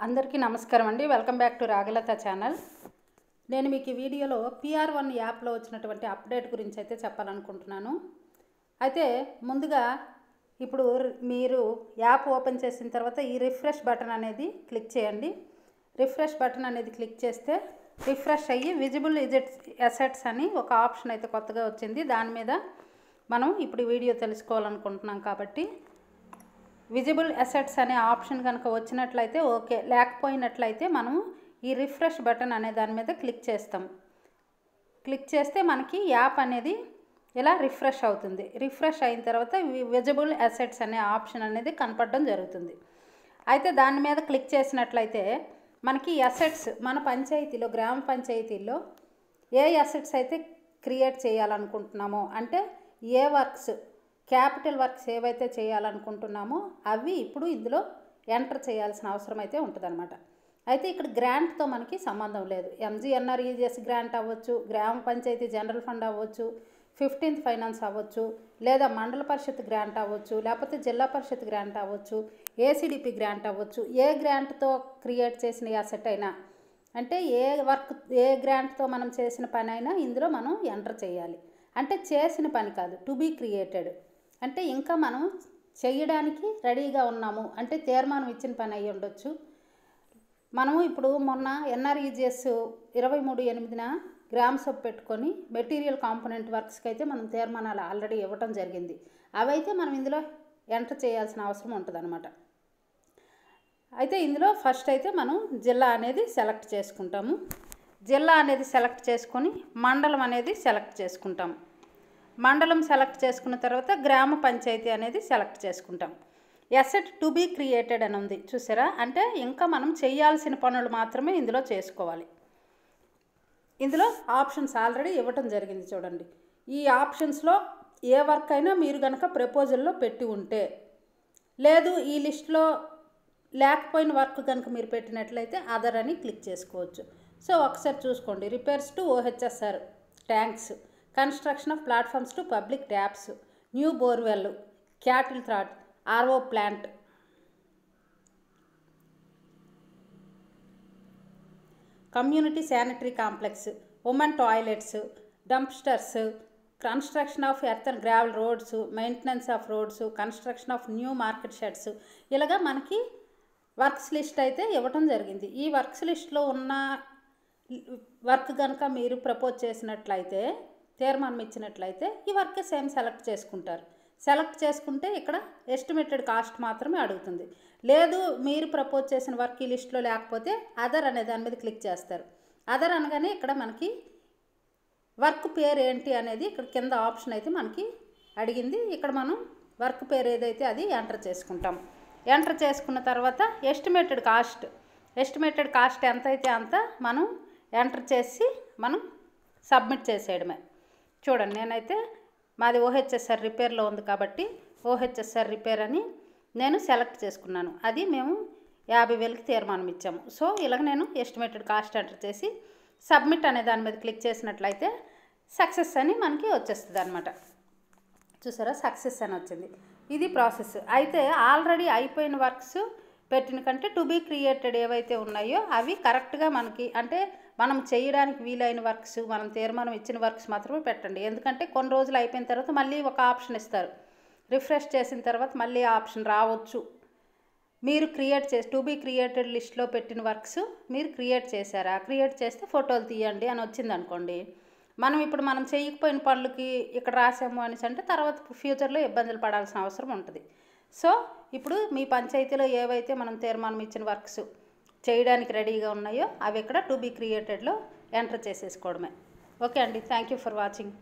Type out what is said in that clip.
అందరికీ నమస్కారం అండి. Welcome back to Ragalatha channel. నేను మీకు ఈ వీడియోలో PR1 యాప్లో వచ్చినటువంటి అప్డేట్ గురించి అయితే చెప్పాలనుకుంటున్నాను. అయితే ముందుగా ఇప్పుడు మీరు యాప్ ఓపెన్ చేసిన తర్వాత ఈ రిఫ్రెష్ బటన్ అనేది క్లిక్ చేయండి. రిఫ్రెష్ బటన్ అనేది క్లిక్ చేస్తే రిఫ్రెష్ అయ్యి విజిబుల్ అసెట్స్ అని ఒక ఆప్షన్ అయితే కొత్తగా వచ్చింది. దాని మీద మనం ఇప్పుడు వీడియో తెలుసుకోవాలనుకుంటున్నాం కాబట్టి విజిబుల్ అసెట్స్ అనే ఆప్షన్ కనుక వచ్చినట్లయితే ఓకే, లేకపోయినట్లయితే మనం ఈ రిఫ్రెష్ బటన్ అనే దాని మీద క్లిక్ చేస్తాం. క్లిక్ చేస్తే మనకి యాప్ అనేది ఇలా రిఫ్రెష్ అవుతుంది. రిఫ్రెష్ అయిన తర్వాత విజిబుల్ అసెట్స్ అనే ఆప్షన్ అనేది కనపడడం జరుగుతుంది. అయితే దాని మీద క్లిక్ చేసినట్లయితే మనకి అసెట్స్ మన పంచాయతీలో, గ్రామ పంచాయతీల్లో ఏ అసెట్స్ అయితే క్రియేట్ చేయాలనుకుంటున్నామో, అంటే ఏ వర్క్స్, క్యాపిటల్ వర్క్స్ ఏవైతే చేయాలనుకుంటున్నామో అవి ఇప్పుడు ఇందులో ఎంటర్ చేయాల్సిన అవసరం అయితే ఉంటుందన్నమాట. అయితే ఇక్కడ గ్రాంట్తో మనకి సంబంధం లేదు. MGNREGS గ్రాంట్ అవ్వచ్చు, గ్రామ పంచాయతీ జనరల్ ఫండ్ అవ్వచ్చు, 15th ఫైనాన్స్ అవ్వచ్చు, లేదా మండల పరిషత్ గ్రాంట్ అవ్వచ్చు, లేకపోతే జిల్లా పరిషత్ గ్రాంట్ అవ్వచ్చు, ACDP గ్రాంట్ అవ్వచ్చు. ఏ గ్రాంట్తో క్రియేట్ చేసిన అసెట్ అయినా, అంటే ఏ గ్రాంట్తో మనం చేసిన పని అయినా ఇందులో మనం ఎంటర్ చేయాలి. అంటే చేసిన పని కాదు, టు బీ క్రియేటెడ్, అంటే ఇంకా మనం చేయడానికి రెడీగా ఉన్నాము అంటే తీర్మానం ఇచ్చిన పని అయ్యి ఉండొచ్చు. మనము ఇప్పుడు మొన్న NREGS 23/8న గ్రామ సభ పెట్టుకొని మెటీరియల్ కాంపోనెంట్ వర్క్స్కి అయితే మనం తీర్మానాలు ఆల్రెడీ ఇవ్వటం జరిగింది. అవైతే మనం ఇందులో ఎంటర్ చేయాల్సిన అవసరం ఉంటుందన్నమాట. అయితే ఇందులో ఫస్ట్ అయితే మనం జిల్లా అనేది సెలెక్ట్ చేసుకుంటాము. జిల్లా అనేది సెలెక్ట్ చేసుకొని మండలం అనేది సెలెక్ట్ చేసుకుంటాం. మండలం సెలెక్ట్ చేసుకున్న తర్వాత గ్రామ పంచాయతీ అనేది సెలెక్ట్ చేసుకుంటాం. అసెట్ టు బీ క్రియేటెడ్ అని ఉంది చూసారా, అంటే ఇంకా మనం చేయాల్సిన పనులు మాత్రమే ఇందులో చేసుకోవాలి. ఇందులో ఆప్షన్స్ ఆల్రెడీ ఇవ్వటం జరిగింది చూడండి. ఈ ఆప్షన్స్లో ఏ వర్క్ అయినా మీరు కనుక ప్రపోజల్లో పెట్టి ఉంటే, లేదు ఈ లిస్ట్లో లేకపోయిన వర్క్ కనుక మీరు పెట్టినట్లయితే అదర్ అని క్లిక్ చేసుకోవచ్చు. సో ఒకసారి చూసుకోండి. Repairs to OHSR tanks, construction of platforms to public taps, new borewell, cattle trough, RO plant, community sanitary complex, women toilets, dumpsters, construction of earth and gravel roads, maintenance of roads, construction of new market sheds, ఇలాగా మనకి works list అయితే ఇవ్వటం జరిగింది. ఈ works లిస్ట్లో ఉన్న work కనుక మీరు ప్రపోజ్ చేసినట్లయితే, తీర్మానం ఇచ్చినట్లయితే ఈ వర్క్ సేమ్ సెలెక్ట్ చేసుకుంటారు. సెలెక్ట్ చేసుకుంటే ఇక్కడ ఎస్టిమేటెడ్ కాస్ట్ మాత్రమే అడుగుతుంది. లేదు మీరు ప్రపోజ్ చేసిన వర్క్ ఈ లిస్ట్లో లేకపోతే అదర్ అనే దాని మీద క్లిక్ చేస్తారు. అదర్ అనగానే ఇక్కడ మనకి వర్క్ పేరు ఏంటి అనేది ఇక్కడ కింద ఆప్షన్ అయితే మనకి అడిగింది. ఇక్కడ మనం వర్క్ పేరు ఏదైతే అది ఎంటర్ చేసుకుంటాం. ఎంటర్ చేసుకున్న తర్వాత ఎస్టిమేటెడ్ కాస్ట్ ఎంత అయితే అంత మనం ఎంటర్ చేసి మనం సబ్మిట్ చేసేయడమే. చూడండి, నేనైతే మాది OHSR రిపేర్లో ఉంది కాబట్టి OHSR రిపేర్ అని నేను సెలెక్ట్ చేసుకున్నాను. అది మేము 50,000కి తీర్మానం ఇచ్చాము. సో ఇలాగ నేను ఎస్టిమేటెడ్ కాస్ట్ ఎంటర్ చేసి సబ్మిట్ అనే దాని మీద క్లిక్ చేసినట్లయితే సక్సెస్ అని మనకి వచ్చేస్తుంది అనమాట. చూసారా, సక్సెస్ అని వచ్చింది. ఇది ప్రాసెస్. అయితే ఆల్రెడీ అయిపోయిన వర్క్స్ పెట్టిన కంటే టు బీ క్రియేటెడ్ ఏవైతే ఉన్నాయో అవి కరెక్ట్గా మనకి, అంటే మనం చేయడానికి వీలైన వర్క్స్, మనం తీర్మానం ఇచ్చిన వర్క్స్ మాత్రమే పెట్టండి. ఎందుకంటే కొన్ని రోజులు అయిపోయిన తర్వాత మళ్ళీ ఒక ఆప్షన్ ఇస్తారు. రిఫ్రెష్ చేసిన తర్వాత మళ్ళీ ఆప్షన్ రావచ్చు. మీరు క్రియేట్ చేసి టు బీ క్రియేటెడ్ లిస్ట్లో పెట్టిన వర్క్స్ మీరు క్రియేట్ చేశారా, క్రియేట్ చేస్తే ఫోటోలు తీయండి అని వచ్చింది అనుకోండి. ఇప్పుడు మనం చేయకపోయిన పనులకి ఇక్కడ రాసాము అనేసి అంటే తర్వాత ఫ్యూచర్లో ఇబ్బందులు పడాల్సిన అవసరం ఉంటుంది. సో ఇప్పుడు మీ పంచాయతీలో ఏవైతే మనం తీర్మానం ఇచ్చిన వర్క్స్ చేయడానికి రెడీగా ఉన్నాయో అవి ఇక్కడ టు బీ క్రియేటెడ్లో ఎంటర్ చేసేసుకోవడమే. ఓకే అండి, థ్యాంక్ యూ ఫర్ వాచింగ్.